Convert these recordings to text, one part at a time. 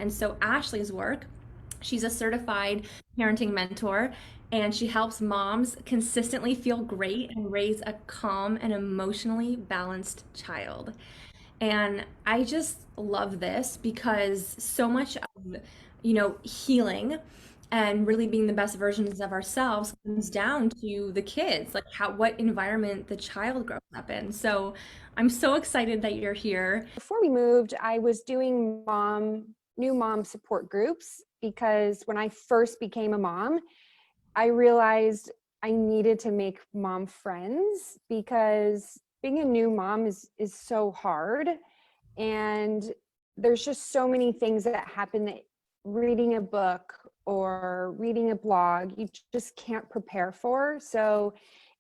And so Ashley's work, she's a certified parenting mentor, and she helps moms consistently feel great and raise a calm and emotionally balanced child. And I just love this because so much of, healing and really being the best versions of ourselves comes down to the kids, like what environment the child grows up in. So I'm so excited that you're here. Before we moved, I was doing new mom support groups because when I first became a mom, I realized I needed to make mom friends because being a new mom is so hard, and there's just so many things that happen that reading a book or reading a blog you just can't prepare for. So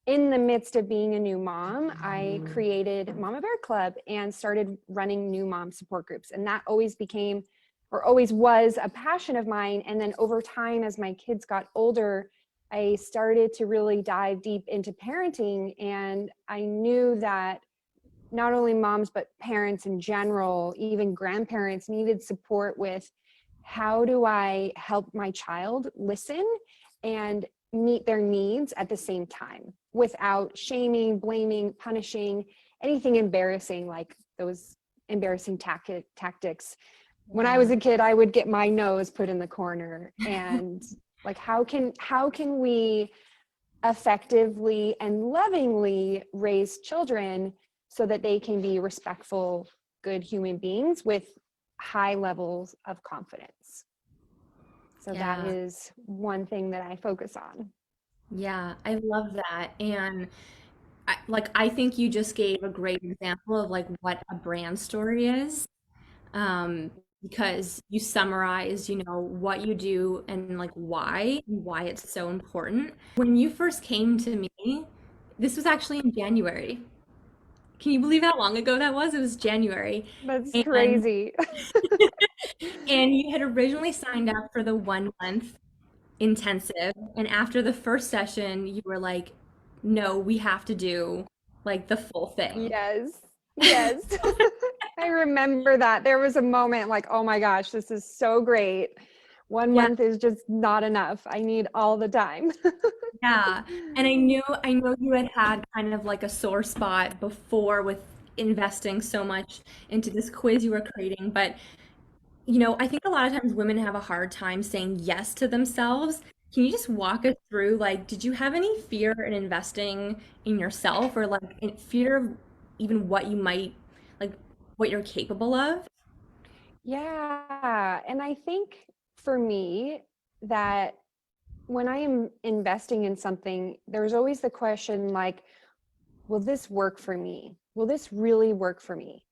in the midst of being a new mom, I created Mama Bear Club and started running new mom support groups. And that always became, or always was, a passion of mine. And then over time, as my kids got older, I started to really dive deep into parenting. And I knew that not only moms, but parents in general, even grandparents, needed support with how do I help my child listen and meet their needs at the same time without shaming, blaming, punishing, anything embarrassing, like those embarrassing tactics. When I was Yeah. a kid, I would get my nose put in the corner, and like how can we effectively and lovingly raise children so that they can be respectful, good human beings with high levels of confidence. So that Yeah. is one thing that I focus on. Yeah. I love that. And I think you just gave a great example of like what a brand story is. um, because you summarize, what you do and like why it's so important. When you first came to me, this was actually in January. Can you believe how long ago that was? It was January. That's And crazy. and you had originally signed up for the 1 month intensive. And after the first session, you were like, no, we have to do like the full thing. Yes. Yes. I remember that. There was a moment like, oh my gosh, this is so great. One Yeah. month is just not enough. I need all the time. Yeah. And I know you had had kind of like a sore spot before with investing so much into this quiz you were creating, but I think a lot of times women have a hard time saying yes to themselves. Can you just walk us through, like, did you have any fear in investing in yourself, or like fear of even what you might, like, what you're capable of? Yeah. And I think for me, that when I am investing in something, there's always the question like, will this work for me? Will this really work for me?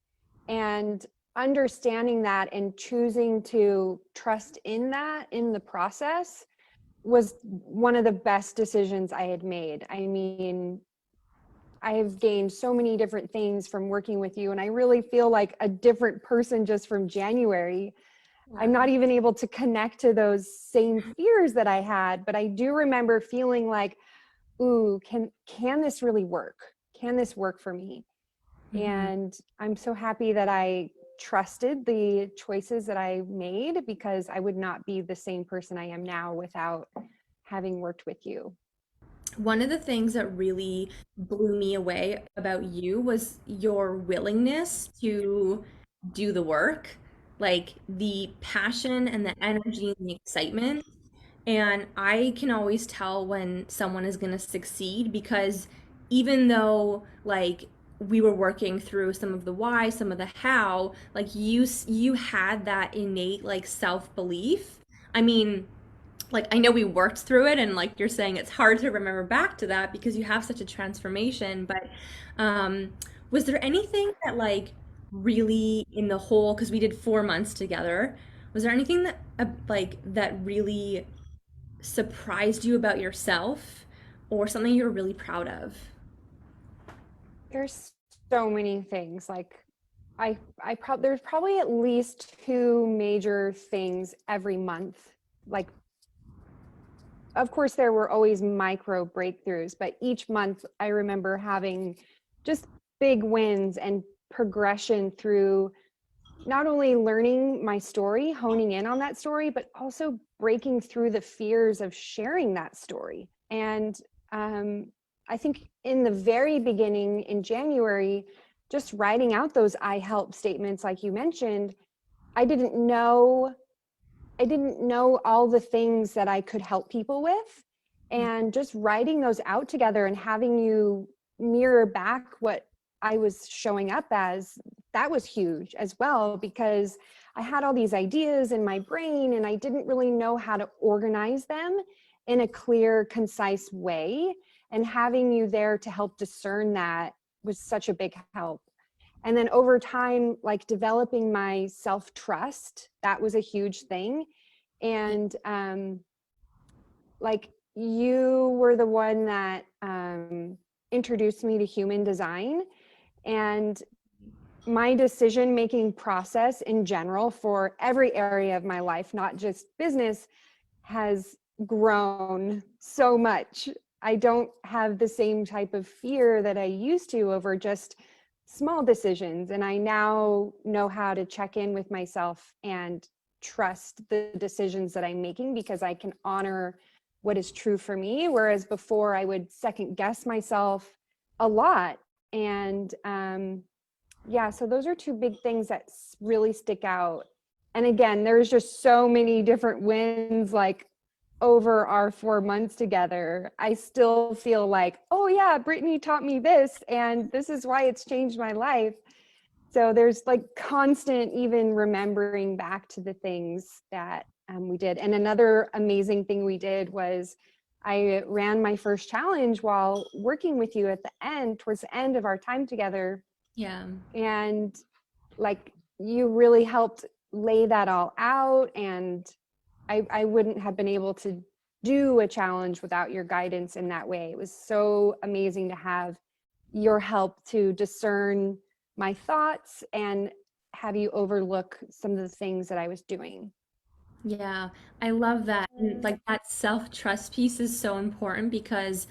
And understanding that and choosing to trust in that in the process was one of the best decisions I had made. I mean, I have gained so many different things from working with you, and I really feel like a different person just from January. I'm not Wow. even able to connect to those same fears that I had, but I do remember feeling like, ooh, can this really work? Can this work for me? Hmm. And I'm so happy that I trusted the choices that I made, because I would not be the same person I am now without having worked with you. One of the things that really blew me away about you was your willingness to do the work, like the passion and the energy and the excitement. And I can always tell when someone is going to succeed because even though like we were working through some of the why, some of the how, like you had that innate like self-belief. I mean, like I know we worked through it and like you're saying it's hard to remember back to that because you have such a transformation, but um was there anything that like really in the whole, because we did 4 months together, was there anything that like that really surprised you about yourself or something you're really proud of? There's so many things. Like there's probably at least two major things every month. Like, of course, there were always micro breakthroughs, but each month I remember having just big wins and progression through not only learning my story, honing in on that story, but also breaking through the fears of sharing that story. And um, I think in the very beginning in January, just writing out those I help statements, like you mentioned, I didn't know I didn't know all the things that I could help people with. And just writing those out together and having you mirror back what I was showing up as, that was huge as well, because I had all these ideas in my brain and I didn't really know how to organize them in a clear, concise way. And having you there to help discern that was such a big help. And then over time, like developing my self-trust, that was a huge thing. And like you were the one that introduced me to human design, and my decision making process in general for every area of my life, not just business, has grown so much. I don't have the same type of fear that I used to over just small decisions. And I now know how to check in with myself and trust the decisions that I'm making, because I can honor what is true for me. Whereas before I would second guess myself a lot. And yeah, so those are two big things that really stick out. And again, there's just so many different wins, like over our 4 months together. I still feel like, oh yeah, Brittany taught me this, and this is why it's changed my life. So there's like constant even remembering back to the things that we did. And another amazing thing we did was I ran my first challenge while working with you at the end, towards the end of our time together. Yeah. And like you really helped lay that all out. And I wouldn't have been able to do a challenge without your guidance in that way. It was so amazing to have your help to discern my thoughts and have you overlook some of the things that I was doing. Yeah, I love that. And like that self-trust piece is so important because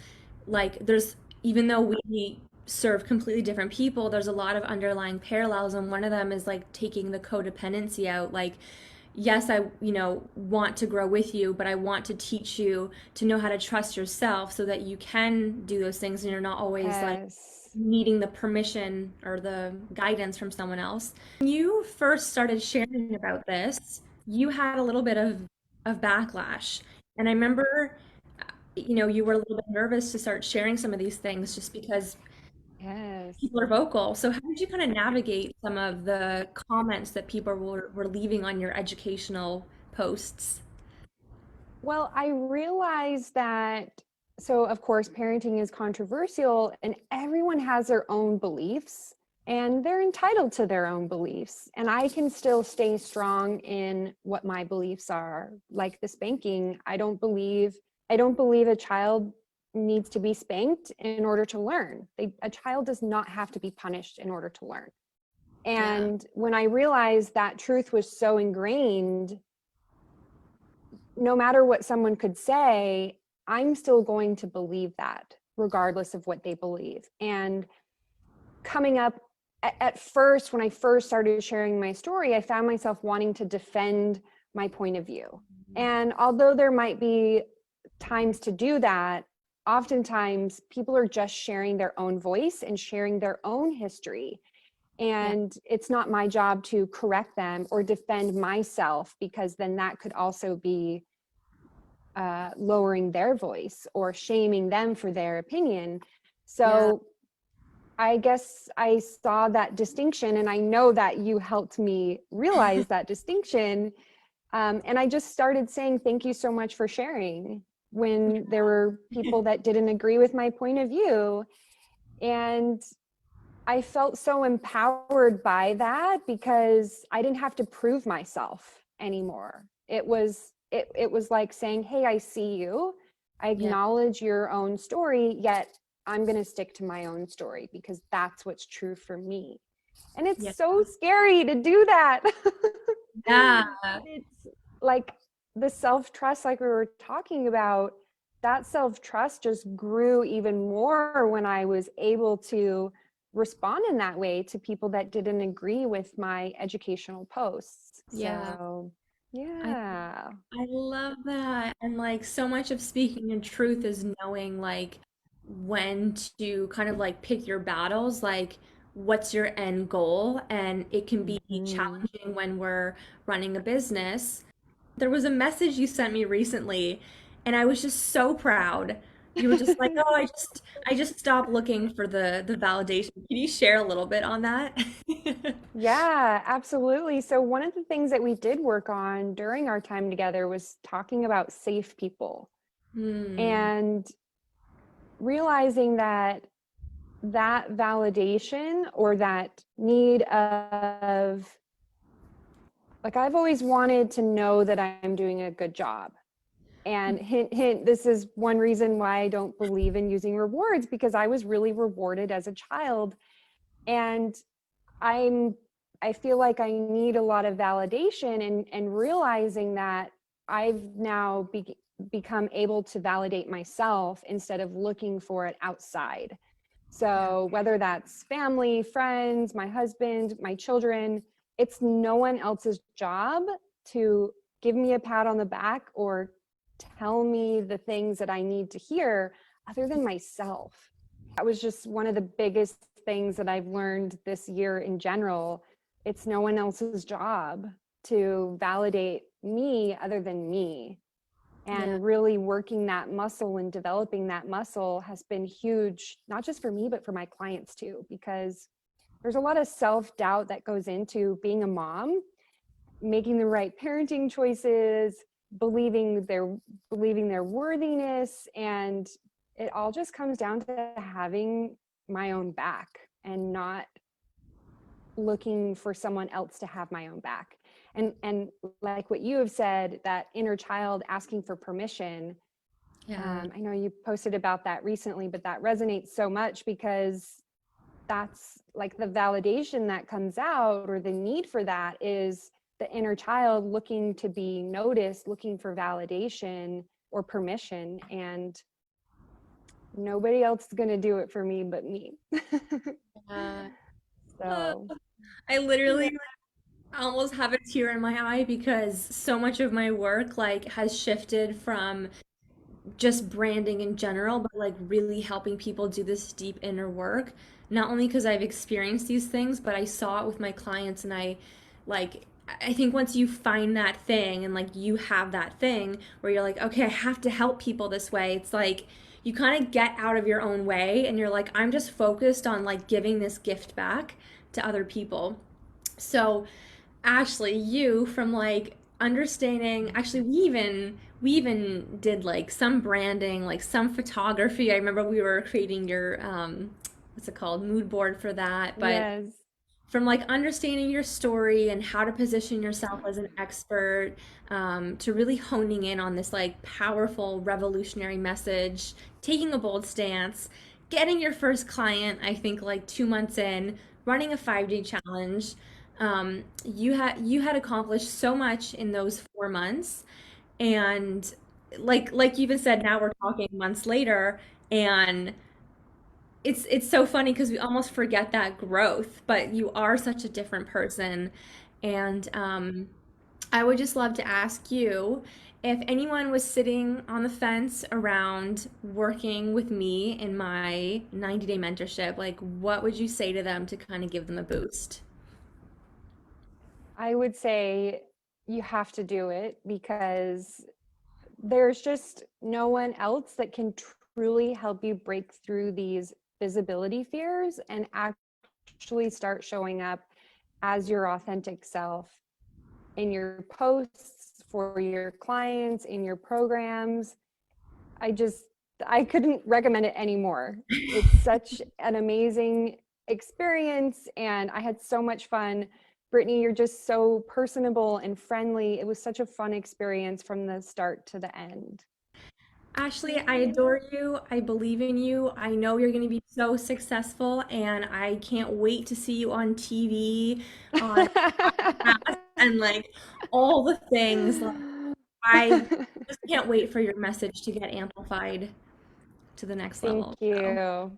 like there's even though we serve completely different people, there's a lot of underlying parallels, and one of them is like taking the codependency out. Like, yes, I, want to grow with you, but I want to teach you to know how to trust yourself so that you can do those things and you're not always like Yes. needing the permission or the guidance from someone else. When you first started sharing about this, you had a little bit of backlash. And I remember, you were a little bit nervous to start sharing some of these things just because Yes. people are vocal. So how did you kind of navigate some of the comments that people were leaving on your educational posts? Well, I realized that, so of course, parenting is controversial and everyone has their own beliefs and they're entitled to their own beliefs. And I can still stay strong in what my beliefs are. Like the spanking, I don't believe a child needs to be spanked in order to learn. A child does not have to be punished in order to learn. Yeah. And when I realized that truth was so ingrained, no matter what someone could say, I'm still going to believe that, regardless of what they believe. And coming up at first, when I first started sharing my story, I found myself wanting to defend my point of view. And although there might be times to do that, oftentimes people are just sharing their own voice and sharing their own history. Yeah. And it's not my job to correct them or defend myself, because then that could also be lowering their voice or shaming them for their opinion. Yeah. So I guess I saw that distinction, and I know that you helped me realize that distinction. And I just started saying, thank you so much for sharing when there were people that didn't agree with my point of view. And I felt so empowered by that because I didn't have to prove myself anymore. It was like saying, "Hey, I see you. I Yeah. acknowledge your own story, yet I'm going to stick to my own story because that's what's true for me." And it's Yeah. so scary to do that. Yeah. It's like the self-trust, like we were talking about, that self-trust just grew even more when I was able to respond in that way to people that didn't agree with my educational posts. Yeah. So, I yeah. I love that. And like so much of speaking in truth is knowing like when to kind of like pick your battles, like what's your end goal? And it can be Mhm. challenging when we're running a business. There was a message you sent me recently, and I was just so proud. You were just like, "Oh, I just stopped looking for the validation." Can you share a little bit on that? Yeah, absolutely. So, one of the things that we did work on during our time together was talking about safe people Hmm. and realizing that that validation or that need of, like, I've always wanted to know that I'm doing a good job. And hint, hint, this is one reason why I don't believe in using rewards, because I was really rewarded as a child. And I'm I feel like I need a lot of validation, and realizing that I've now become able to validate myself instead of looking for it outside. Yeah. So whether that's family, friends, my husband, my children, it's no one else's job to give me a pat on the back or tell me the things that I need to hear other than myself. That was just one of the biggest things that I've learned this year in general. It's no one else's job to validate me other than me. Yeah. And really working that muscle and developing that muscle has been huge, not just for me, but for my clients too, because there's a lot of self doubt that goes into being a mom, making the right parenting choices, believing their believing their worthiness, and it all just comes down to having my own back and not looking for someone else to have my own back. And like what you have said, that inner child asking for permission, Yeah. I know you posted about that recently, but that resonates so much because that's like the validation that comes out, or the need for that is the inner child looking to be noticed, looking for validation or permission, and nobody else is going to do it for me but me. Yeah. Uh, So, I yeah. literally I almost have a tear in my eye because so much of my work like has shifted from just branding in general, but like really helping people do this deep inner work. Not only because I've experienced these things, but I saw it with my clients, and like, I think once you find that thing and like you have that thing where you're like, okay, I have to help people this way, it's like you kind of get out of your own way and you're like, I'm just focused on like giving this gift back to other people. So, Ashley, you from like understanding, actually we even did like some branding, like some photography. I remember we were creating your what's it called? Mood board for that. But Yes. from like understanding your story and how to position yourself as an expert, to really honing in on this like powerful revolutionary message, taking a bold stance, getting your first client, I think like 2 months in, running a 5-day challenge. You had accomplished so much in those 4 months, and like you even said, now we're talking months later, and it's so funny because we almost forget that growth, but you are such a different person. And I would just love to ask you if anyone was sitting on the fence around working with me in my 90-day mentorship, like what would you say to them to kind of give them a boost? I would say you have to do it because there's just no one else that can truly help you break through these visibility fears and actually start showing up as your authentic self in your posts, for your clients, in your programs. I just, I couldn't recommend it anymore. It's such an amazing experience, and I had so much fun. Brittany, you're just so personable and friendly. It was such a fun experience from the start to the end. Ashley, I Yeah. adore you. I believe in you. I know you're going to be so successful, and I can't wait to see you on TV, on podcasts, and like all the things. Like, I just can't wait for your message to get amplified to the next Thank level. So, you.